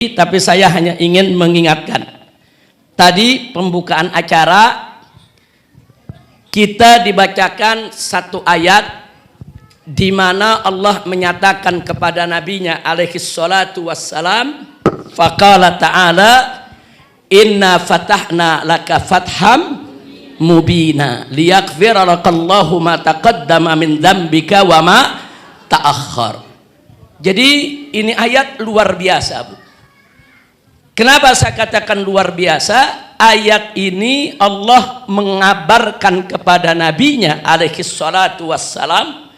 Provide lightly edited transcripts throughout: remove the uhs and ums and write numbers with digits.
Tapi saya hanya ingin mengingatkan. Tadi pembukaan acara kita dibacakan satu ayat di mana Allah menyatakan kepada nabinya alaihi salatu wassalam, faqala ta'ala inna fatahna laka fatham mubina liyaghfira lakallahu ma taqaddama min dzambika wa ma ta'akhkhar. Jadi ini ayat luar biasa, Bu. Kenapa saya katakan luar biasa? Ayat ini Allah mengabarkan kepada nabinya alaihi salatu wassalam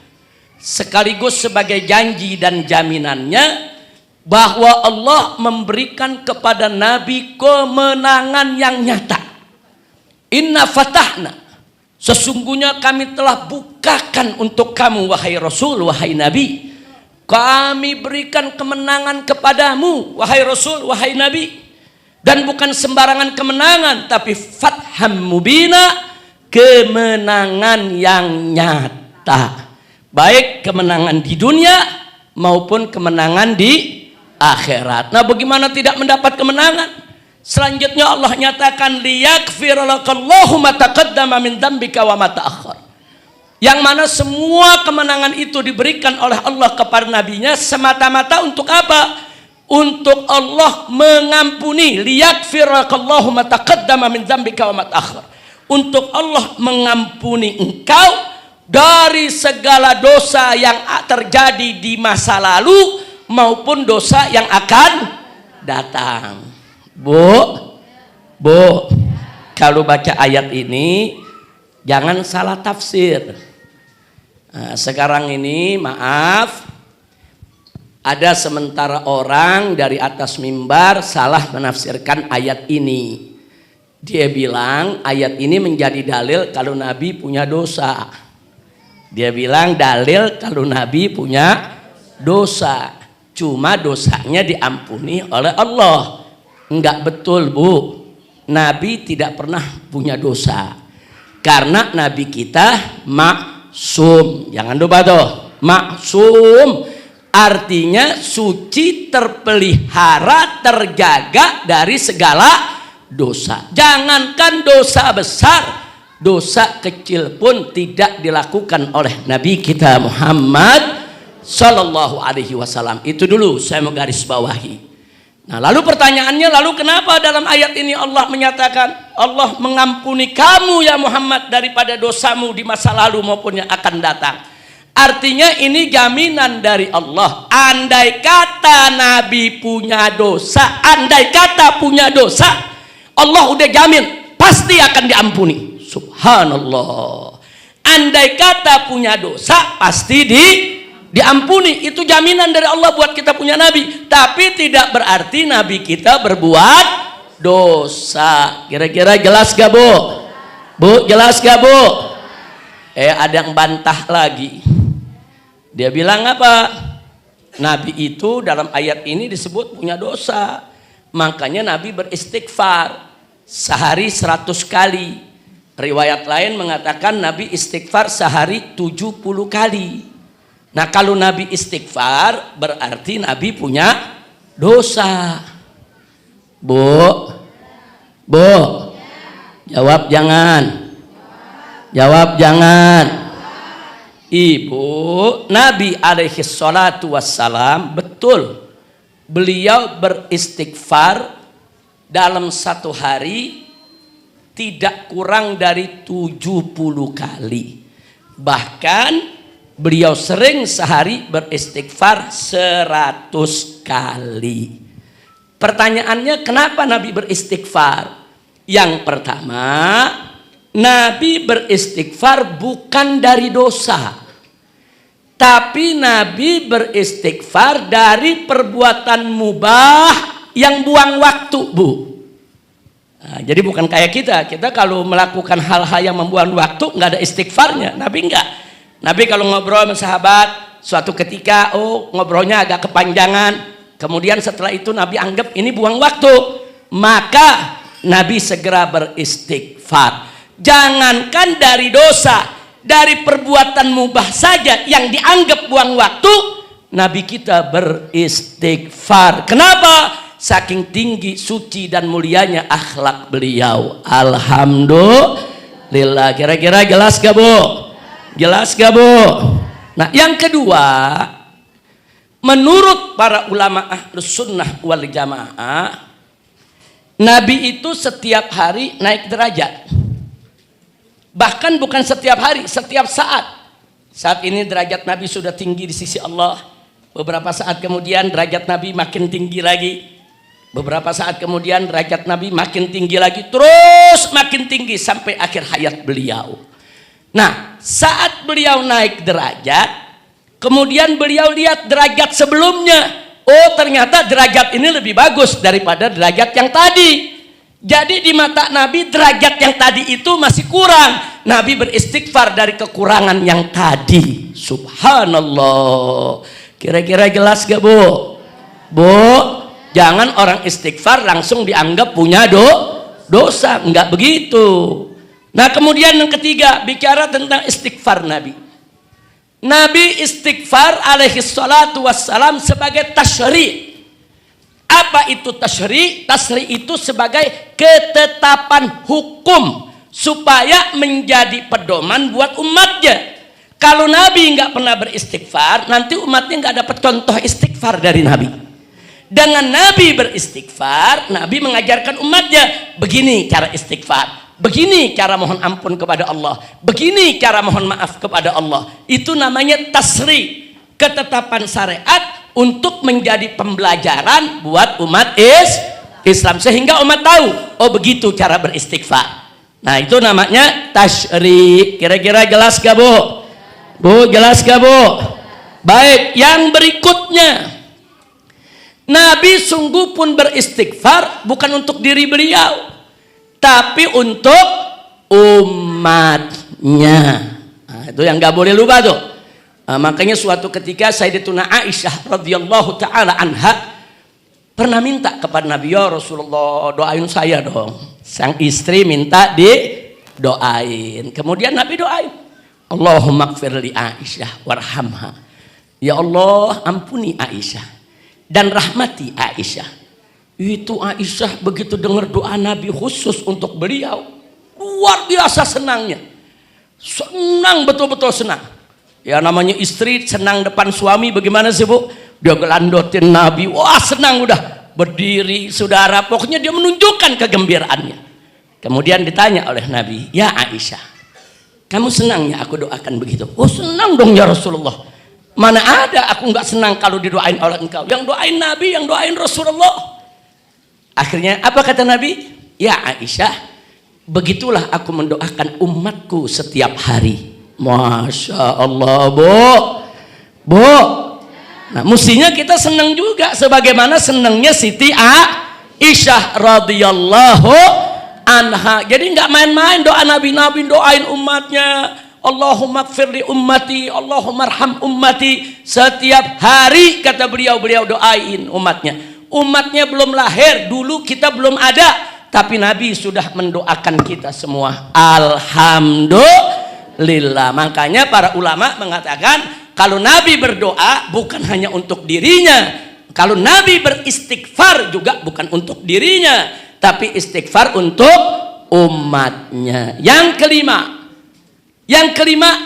sekaligus sebagai janji dan jaminannya bahwa Allah memberikan kepada nabi kemenangan yang nyata. Inna fatahna, sesungguhnya kami telah bukakan untuk kamu wahai Rasul, wahai Nabi. Kami berikan kemenangan kepadamu wahai Rasul, wahai Nabi. Dan bukan sembarangan kemenangan, tapi fatham mubina, kemenangan yang nyata. Baik kemenangan di dunia maupun kemenangan di akhirat. Nah, bagaimana tidak mendapat kemenangan? Selanjutnya Allah nyatakan liyaghfira lakallahu ma taqaddama min dzambika wa ma ta'akhkhar. Yang mana semua kemenangan itu diberikan oleh Allah kepada nabinya semata-mata untuk apa? Untuk Allah mengampuni, liyaghfira lakallahu ma taqaddama min dzambika wa ma ta'akhkhar. Untuk Allah mengampuni engkau dari segala dosa yang terjadi di masa lalu maupun dosa yang akan datang. Bu, kalau baca ayat ini jangan salah tafsir. Nah, sekarang ini maaf, ada sementara orang dari atas mimbar salah menafsirkan ayat ini. Dia bilang ayat ini menjadi dalil kalau Nabi punya dosa. Dia bilang dalil kalau Nabi punya dosa, cuma dosanya diampuni oleh Allah. Enggak betul, Bu. Nabi tidak pernah punya dosa. Karena Nabi kita maksum. Jangan lupa tuh, maksum. Artinya suci, terpelihara, terjaga dari segala dosa. Jangankan dosa besar, dosa kecil pun tidak dilakukan oleh Nabi kita Muhammad Sallallahu Alaihi Wasallam. Itu dulu saya mau garis bawahi. Nah, lalu pertanyaannya, lalu kenapa dalam ayat ini Allah menyatakan Allah mengampuni kamu ya Muhammad daripada dosamu di masa lalu maupun yang akan datang? Artinya ini jaminan dari Allah. Andai kata Nabi punya dosa, andai kata punya dosa, Allah udah jamin pasti akan diampuni. Subhanallah. Andai kata punya dosa pasti diampuni. Itu jaminan dari Allah buat kita punya Nabi. Tapi tidak berarti Nabi kita berbuat dosa. Kira-kira jelas gak, Bu? Bu, jelas gak, Bu? Ada yang bantah lagi. Dia bilang apa? Nabi itu dalam ayat ini disebut punya dosa. Makanya Nabi beristighfar sehari 100 kali. Riwayat lain mengatakan Nabi istighfar sehari 70 kali. Nah, kalau Nabi istighfar berarti Nabi punya dosa. Bu, jawab jangan. Jawab jangan. Ibu, Nabi alaihi salatu wassalam betul beliau beristighfar dalam satu hari tidak kurang dari 70 kali. Bahkan beliau sering sehari beristighfar 100 kali. Pertanyaannya, kenapa Nabi beristighfar? Yang pertama, Nabi beristighfar bukan dari dosa, tapi Nabi beristighfar dari perbuatan mubah yang buang waktu, Bu. Nah, jadi bukan kayak kita kalau melakukan hal-hal yang membuang waktu nggak ada istighfarnya. Nabi enggak. Nabi kalau ngobrol sama sahabat suatu ketika ngobrolnya agak kepanjangan, kemudian setelah itu Nabi anggap ini buang waktu, maka Nabi segera beristighfar. Jangankan dari dosa, dari perbuatan mubah saja yang dianggap buang waktu, Nabi kita beristighfar. Kenapa? saking tinggi, suci dan mulianya akhlak beliau. Alhamdulillah. Kira-kira jelas gak Bu? Jelas gak Bu? Nah, yang kedua, menurut para ulama Ahlus Sunnah wal Jamaah, Nabi itu setiap hari naik derajat. Bahkan bukan setiap hari, setiap saat. Saat ini derajat Nabi sudah tinggi di sisi Allah. Beberapa saat kemudian derajat Nabi makin tinggi lagi. Beberapa saat kemudian derajat Nabi makin tinggi lagi. Terus makin tinggi sampai akhir hayat beliau. Nah, saat beliau naik derajat, kemudian beliau lihat derajat sebelumnya. Oh, ternyata derajat ini lebih bagus daripada derajat yang tadi. Jadi di mata Nabi derajat yang tadi itu masih kurang. Nabi beristighfar dari kekurangan yang tadi. Subhanallah. Kira-kira jelas gak Bu? Bu, jangan orang istighfar langsung dianggap punya dosa. Enggak begitu. Nah, kemudian yang ketiga, bicara tentang istighfar Nabi. Nabi istighfar alaihi salatu wassalam sebagai tasyri'. Apa itu tasyri'? Tasyri' itu sebagai ketetapan hukum supaya menjadi pedoman buat umatnya. Kalau Nabi nggak pernah beristighfar, nanti umatnya nggak dapat contoh istighfar dari Nabi. Dengan Nabi beristighfar, Nabi mengajarkan umatnya begini cara istighfar. Begini cara mohon ampun kepada Allah. Begini cara mohon maaf kepada Allah. Itu namanya tasri, ketetapan syariat untuk menjadi pembelajaran buat umat Islam. Sehingga umat tahu, oh begitu cara beristighfar. Nah, itu namanya tasri. Kira-kira jelas gak Bu? Bu, jelas gak Bu? Baik, yang berikutnya. Nabi sungguh pun beristighfar bukan untuk diri beliau, tapi untuk umatnya. Nah, itu yang gak boleh lupa tuh. Nah, makanya suatu ketika Sayyidatuna Aisyah radhiyallahu taala anha pernah minta kepada Nabi, ya Rasulullah, doain saya dong. Sang istri minta didoain. Kemudian Nabi doain, Allahumma gfir li Aisyah warhamha. Ya Allah, ampuni Aisyah dan rahmati Aisyah. Itu Aisyah begitu dengar doa Nabi khusus untuk beliau, luar biasa senangnya. Senang, betul-betul senang. Ya namanya istri senang depan suami bagaimana sih Bu? Dia gelandotin Nabi, wah senang udah. Berdiri saudara, pokoknya dia menunjukkan kegembiraannya. Kemudian ditanya oleh Nabi, ya Aisyah, kamu senang ya aku doakan begitu? Oh senang dong ya Rasulullah. Mana ada aku nggak senang kalau didoain oleh engkau. Yang doain Nabi, yang doain Rasulullah. Akhirnya apa kata Nabi? Ya Aisyah, begitulah aku mendoakan umatku setiap hari. Masya Allah Bu. Nah mestinya kita senang juga sebagaimana senangnya Siti Aisyah radhiyallahu anha. Jadi nggak main-main doa Nabi. Nabi doain umatnya, Allahumma gfir li ummati, Allahumma arham ummati. Setiap hari kata beliau doain umatnya. Umatnya belum lahir, dulu kita belum ada, tapi Nabi sudah mendoakan kita semua. Alhamdulillah. Makanya para ulama mengatakan kalau Nabi berdoa bukan hanya untuk dirinya, kalau Nabi beristighfar juga bukan untuk dirinya, tapi istighfar untuk umatnya. Yang kelima,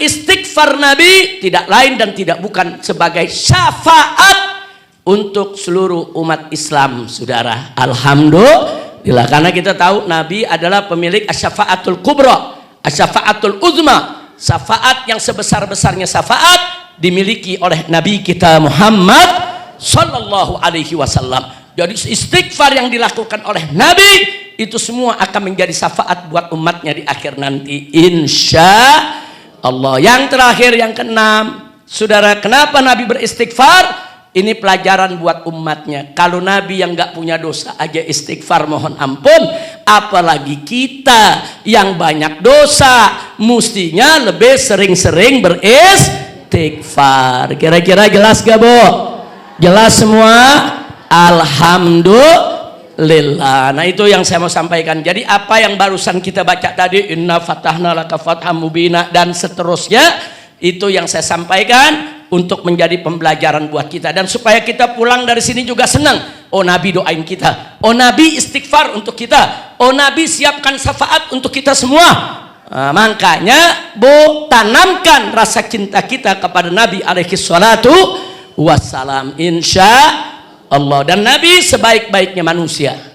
istighfar Nabi tidak lain dan tidak bukan sebagai syafaat untuk seluruh umat Islam, saudara. Alhamdulillah, karena kita tahu Nabi adalah pemilik asyafaatul kubra, asyafaatul uzma. Syafaat yang sebesar-besarnya syafaat dimiliki oleh Nabi kita Muhammad sallallahu alaihi wasallam. Jadi istighfar yang dilakukan oleh Nabi itu semua akan menjadi syafaat buat umatnya di akhir nanti, insya Allah. Yang terakhir, yang keenam, saudara, kenapa Nabi beristighfar? Ini pelajaran buat umatnya. Kalau Nabi yang nggak punya dosa aja istighfar mohon ampun, apalagi kita yang banyak dosa, mestinya lebih sering-sering beristighfar. Kira-kira jelas gak Bu? Jelas semua? Alhamdulillah. Nah itu yang saya mau sampaikan. Jadi apa yang barusan kita baca tadi, inna fatahna laka fatham mubina dan seterusnya, itu yang saya sampaikan. untuk menjadi pembelajaran buat kita, dan supaya kita pulang dari sini juga senang. Oh Nabi doain kita, oh Nabi istighfar untuk kita, oh Nabi siapkan syafaat untuk kita semua. Makanya tanamkan rasa cinta kita kepada Nabi alaihi salatu wassalam, insya Allah. Dan Nabi sebaik-baiknya manusia.